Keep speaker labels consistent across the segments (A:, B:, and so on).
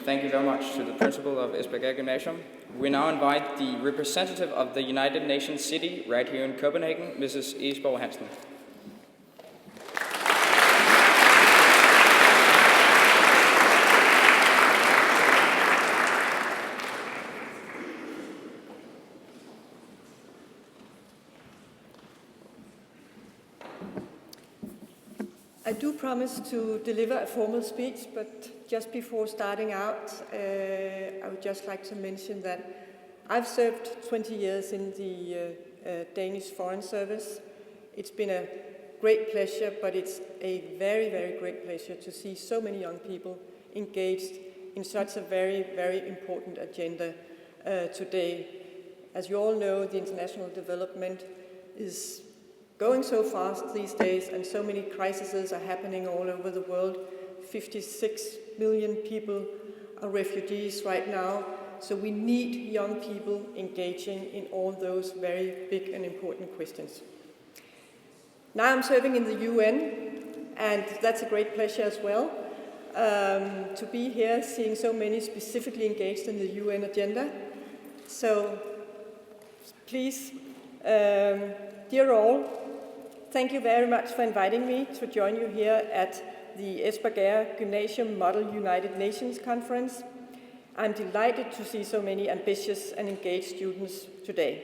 A: Thank you very much to the principal of Egesborg Gymnasium. We now invite the representative of the United Nations City right here in Copenhagen, Mrs. Egesborg Hansen.
B: I do promise to deliver a formal speech, but just before starting out, I would just like to mention that I've served 20 years in the Danish Foreign Service. It's been a great pleasure, but it's a very, very great pleasure to see so many young people engaged in such a very, very important agenda today. As you all know, the international development is going so fast these days, and so many crises are happening all over the world. 56 million people are refugees right now, so we need young people engaging in all those very big and important questions. Now I'm serving in the UN, and that's a great pleasure as well, to be here seeing so many specifically engaged in the UN agenda. So please, dear all, thank you very much for inviting me to join you here at the Egesborg Gymnasium Model United Nations Conference. I'm delighted to see so many ambitious and engaged students today.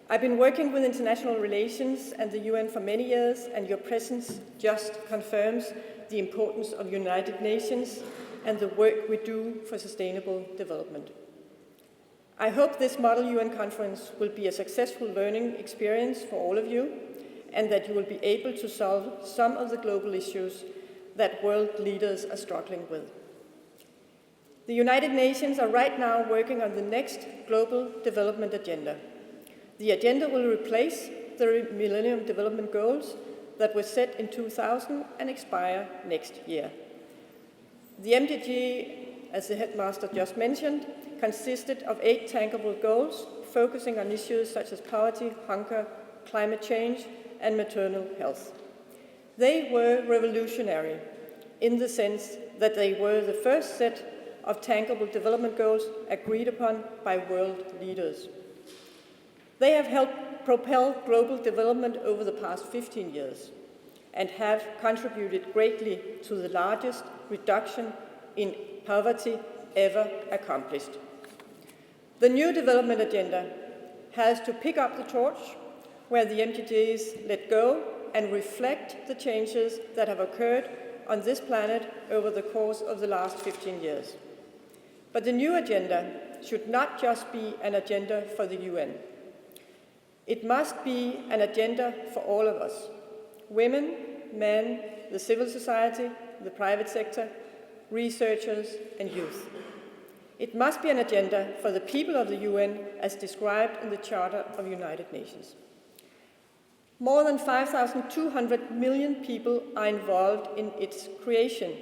B: I've been working with international relations and the UN for many years, and your presence just confirms the importance of United Nations and the work we do for sustainable development. I hope this Model UN Conference will be a successful learning experience for all of you, and that you will be able to solve some of the global issues that world leaders are struggling with. The United Nations are right now working on the next Global Development Agenda. The agenda will replace the Millennium Development Goals that were set in 2000 and expire next year. The MDG, as the headmaster just mentioned, consisted of 8 tankable goals focusing on issues such as poverty, hunger, climate change, and maternal health. They were revolutionary in the sense that they were the first set of tankable development goals agreed upon by world leaders. They have helped propel global development over the past 15 years and have contributed greatly to the largest reduction in poverty ever accomplished. The new development agenda has to pick up the torch where the MDGs let go and reflect the changes that have occurred on this planet over the course of the last 15 years. But the new agenda should not just be an agenda for the UN. It must be an agenda for all of us: women, men, the civil society, the private sector, researchers, and youth. It must be an agenda for the people of the UN as described in the Charter of United Nations. More than 5,200 million people are involved in its creation.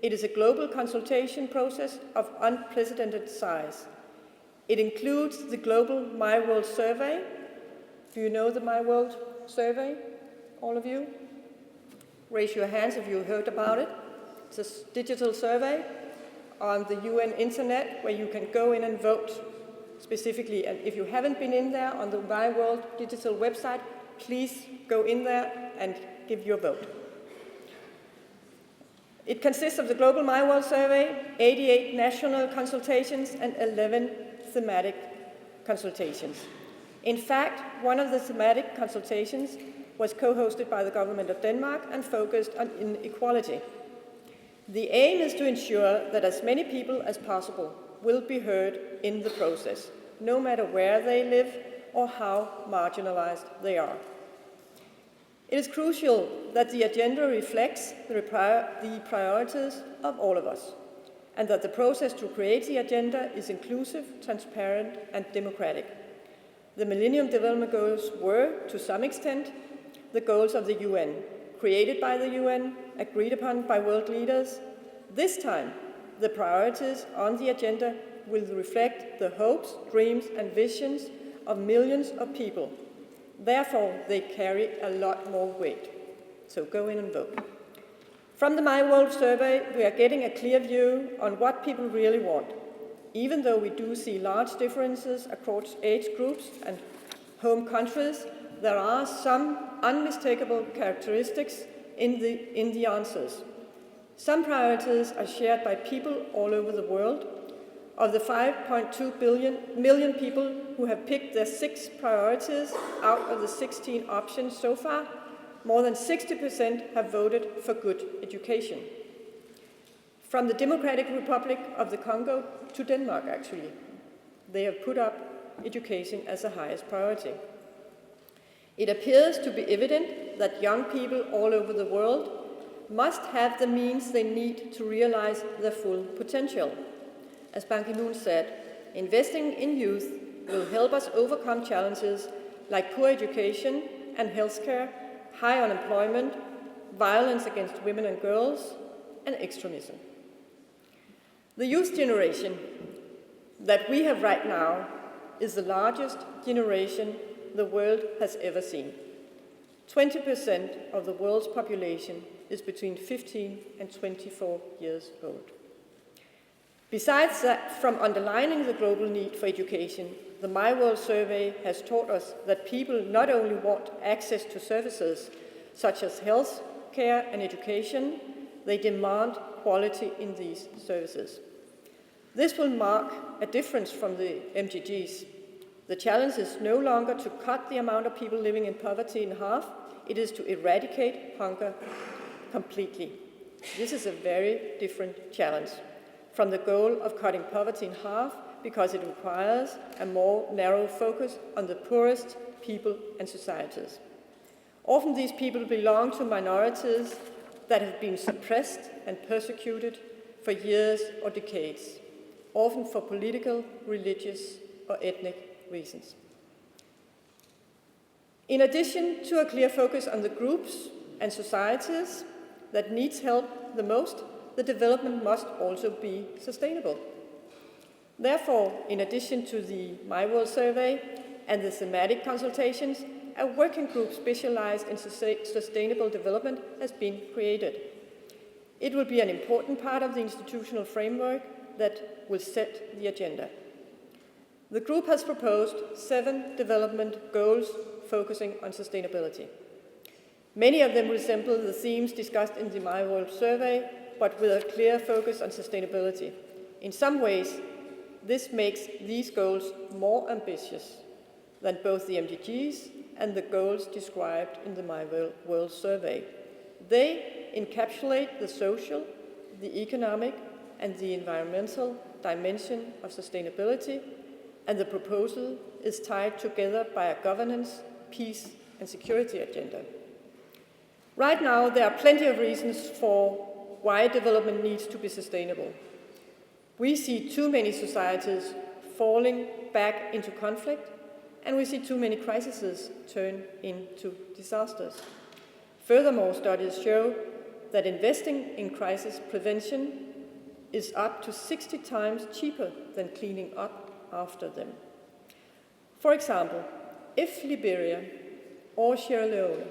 B: It is a global consultation process of unprecedented size. It includes the global My World survey. Do you know the My World survey, all of you? Raise your hands if you heard about it. It's a digital survey on the UN internet where you can go in and vote specifically. And if you haven't been in there on the My World digital website, please go in there and give your vote. It consists of the Global My World Survey, 88 national consultations, and 11 thematic consultations. In fact, one of the thematic consultations was co-hosted by the government of Denmark and focused on inequality. The aim is to ensure that as many people as possible will be heard in the process, no matter where they live or how marginalized they are. It is crucial that the agenda reflects the priorities of all of us, and that the process to create the agenda is inclusive, transparent, and democratic. The Millennium Development Goals were, to some extent, the goals of the UN, created by the UN, agreed upon by world leaders. This time, the priorities on the agenda will reflect the hopes, dreams, and visions of millions of people. Therefore, they carry a lot more weight. So go in and vote. From the My World survey, we are getting a clear view on what people really want, even though we do see large differences across age groups and home countries. There are some unmistakable characteristics in the answers. Some priorities are shared by people all over the world. Of the 5.2 million people who have picked their 6 priorities out of the 16 options so far, more than 60% have voted for good education. From the Democratic Republic of the Congo to Denmark, actually, they have put up education as the highest priority. It appears to be evident that young people all over the world must have the means they need to realize their full potential. As Ban Ki-moon said, investing in youth will help us overcome challenges like poor education and healthcare, high unemployment, violence against women and girls, and extremism. The youth generation that we have right now is the largest generation the world has ever seen. 20% of the world's population is between 15 and 24 years old. Besides that, from underlining the global need for education, the My World survey has taught us that people not only want access to services such as health care and education, they demand quality in these services. This will mark a difference from the MDGs. The challenge is no longer to cut the amount of people living in poverty in half, it is to eradicate hunger completely. This is a very different challenge from the goal of cutting poverty in half, because it requires a more narrow focus on the poorest people and societies. Often these people belong to minorities that have been suppressed and persecuted for years or decades, often for political, religious, or ethnic reasons. In addition to a clear focus on the groups and societies that needs help the most, the development must also be sustainable. Therefore, in addition to the My World survey and the thematic consultations, a working group specialized in sustainable development has been created. It will be an important part of the institutional framework that will set the agenda. The group has proposed 7 development goals focusing on sustainability. Many of them resemble the themes discussed in the My World survey, but with a clear focus on sustainability. In some ways, this makes these goals more ambitious than both the MDGs and the goals described in the My World survey. They encapsulate the social, the economic, and the environmental dimension of sustainability, and the proposal is tied together by a governance, peace, and security agenda. Right now, there are plenty of reasons for why development needs to be sustainable. We see too many societies falling back into conflict, and we see too many crises turn into disasters. Furthermore, studies show that investing in crisis prevention is up to 60 times cheaper than cleaning up after them. For example, if Liberia or Sierra Leone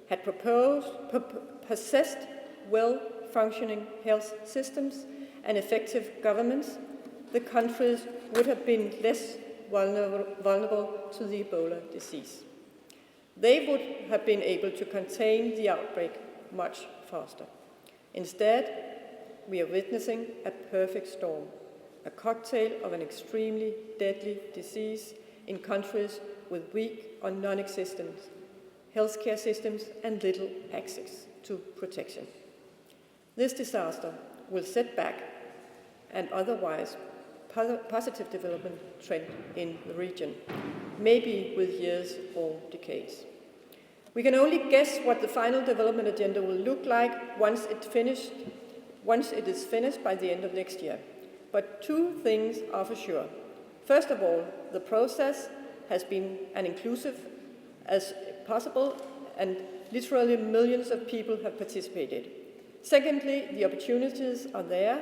B: had possessed well-functioning health systems and effective governments, the countries would have been less vulnerable to the Ebola disease. They would have been able to contain the outbreak much faster. Instead, we are witnessing a perfect storm, a cocktail of an extremely deadly disease in countries with weak or non-existent healthcare systems and little access to protection. This disaster will set back an otherwise positive development trend in the region, maybe with years or decades. We can only guess what the final development agenda will look like once it is finished by the end of next year. But 2 things are for sure. First of all, the process has been as inclusive as possible, and literally millions of people have participated. Secondly, the opportunities are there.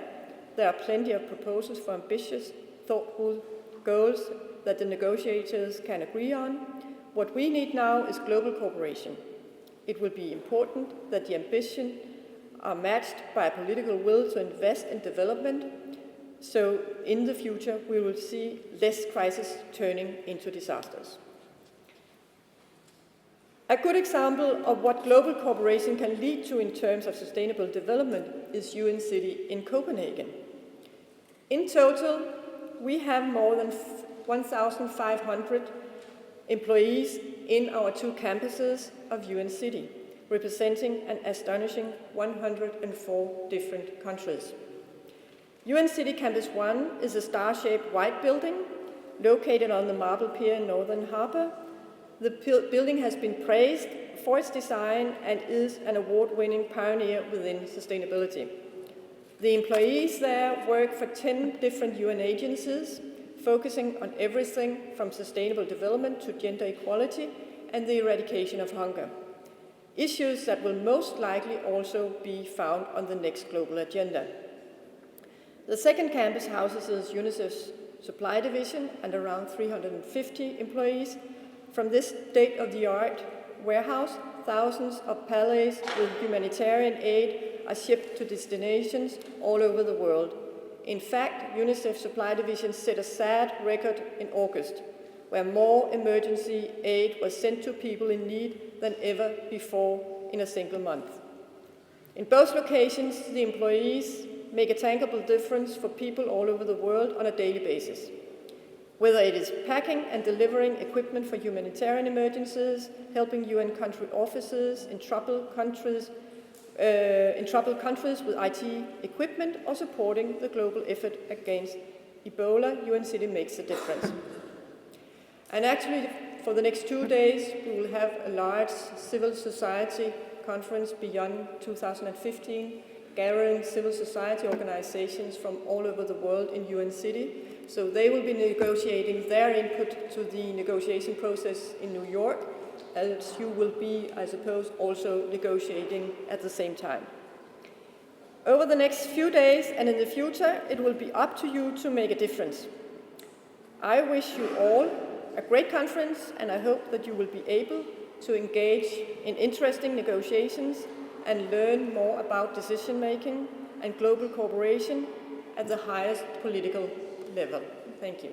B: There are plenty of proposals for ambitious, thoughtful goals that the negotiators can agree on. What we need now is global cooperation. It will be important that the ambition are matched by a political will to invest in development, so in the future we will see less crises turning into disasters. A good example of what global cooperation can lead to in terms of sustainable development is UN City in Copenhagen. In total, we have more than 1,500 employees in our 2 campuses of UN City, representing an astonishing 104 different countries. UN City Campus 1 is a star-shaped white building located on the Marble Pier in Northern Harbour. The building has been praised for its design and is an award-winning pioneer within sustainability. The employees there work for 10 different UN agencies, focusing on everything from sustainable development to gender equality and the eradication of hunger, issues that will most likely also be found on the next global agenda. The second campus houses UNICEF's supply division and around 350 employees. From this state-of-the-art warehouse, thousands of pallets with humanitarian aid are shipped to destinations all over the world. In fact, UNICEF's supply division set a sad record in August, where more emergency aid was sent to people in need than ever before in a single month. In both locations, the employees make a tangible difference for people all over the world on a daily basis. Whether it is packing and delivering equipment for humanitarian emergencies, helping UN country offices in troubled countries with IT equipment, or supporting the global effort against Ebola, UN City makes a difference. And actually, for the next 2 days, we will have a large civil society conference beyond 2015, gathering civil society organizations from all over the world in UN City. So they will be negotiating their input to the negotiation process in New York, as you will be, I suppose, also negotiating at the same time. Over the next few days and in the future, it will be up to you to make a difference. I wish you all a great conference, and I hope that you will be able to engage in interesting negotiations and learn more about decision-making and global cooperation at the highest political level. Thank you.